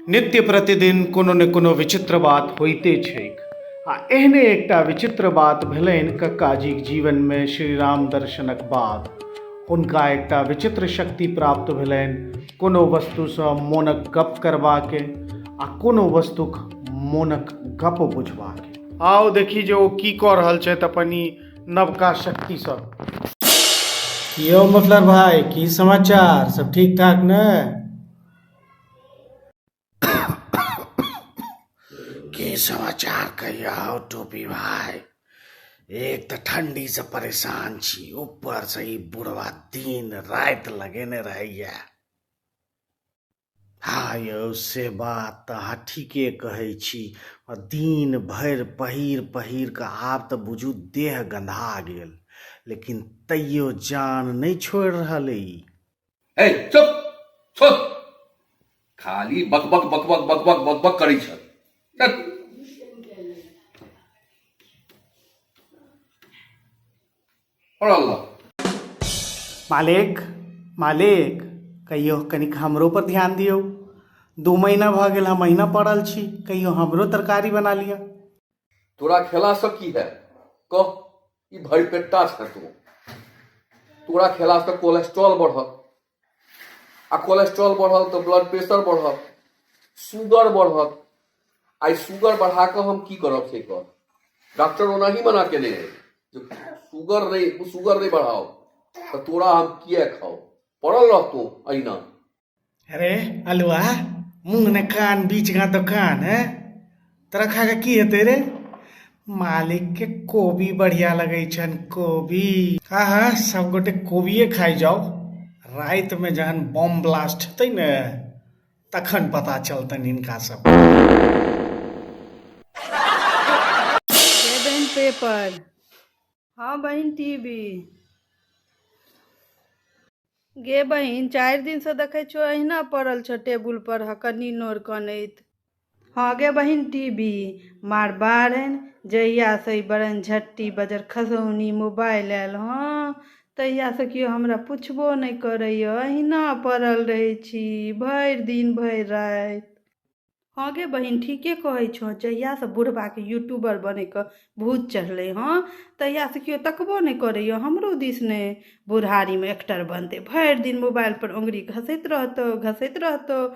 नित्य प्रतिदिन कोनो न कोनो विचित्र बात होइते छैक। आ एहने एकटा विचित्र बात भेलनि कक्काजीक जीवन में श्री राम दर्शनक बाद। हुनका एकटा विचित्र शक्ति प्राप्त भेलनि कोनो वस्तुसँ मोनक गप करबाके आ कोनो वस्तुक मोनक गप बुझबाके। आओ देखी जे ओ की कऽ रहल छथि अपन ई नवका शक्तिसँ। यो मफलर भाई, की समाचार? सब ठीक ठाक ने? की समाचार कहिया हो टोपी भाई? एक तो ठंडी से परेशान छी, ऊपर से ही बुढ़वा दिन रात लगेने रहैया। हाँ यौ, से बात तो अहाँ ठीके कहै छी। दिन भरि पहिर पहिर के आब तो बुझू देह गंधा गेल, लेकिन तैयो जान नहीं छोड़ रहल ई। ए चुप चुप, खाली बक बक बक बक बक बक बक बक करै छ। मालिक मालिक, कहियो कनिक हमरो पर ध्यान दियौ। 2 महीना भऽ गेल हम महीना पड़ल छी, कहियो हमरो तरकारी बना लिअ। तोरा खेला से की है कह? ई भरि पेटा छ तू। तोरा खेला से कोलेस्ट्रॉल बढ़त, आ कोलेस्ट्रॉल बढ़ल तो ब्लड प्रेशर बढ़त, शुगर बढ़त। आई शुगर बढ़ा के हम की करब से कह? डॉक्टर ओनाही मना केने है जो शुगर नहीं बढ़ाओ, तो तोरा हम किए खाओ? पड़ल रहतू अहिना। अरे अलुआ, मुंह ने कान बीच का तो कान है, तोरा खा के की हेतै रे? मालिक के कोबी बढ़िया लगे छन, कोबी। हाँ हाँ, सब गोटे कोबिये खाई जाओ। रात में जहन बम ब्लास्ट हेतै ने, तखन पता चलतन इनका सब। बहन पेपर। हाँ बहन टीवी। गे बहिन, 4 दिन से देखे छो अहिना पड़ल छ टेबुल पर हकनी नोर कनैत। हाँ गे बहिन टीवी, मार बारन जहिया से बरन झट्टी बजर खसौनी मोबाइल आयल हाँ, तहिया से केओ हमरा पुछबो नहीं करैय। अहिना पड़ल रहे छी भरि दिन भरि रात। हाँ गे बहिन, ठीके कहै छो। जहिया से बुढ़बा के यूट्यूबर बने के भूत चढ़ले हाँ, तहिया से केओ तकबो नहीं करैय हमरो दिस ने। बुढ़ारी में एक्टर बनते, भरि दिन मोबाइल पर उंगली घसैत रहतो।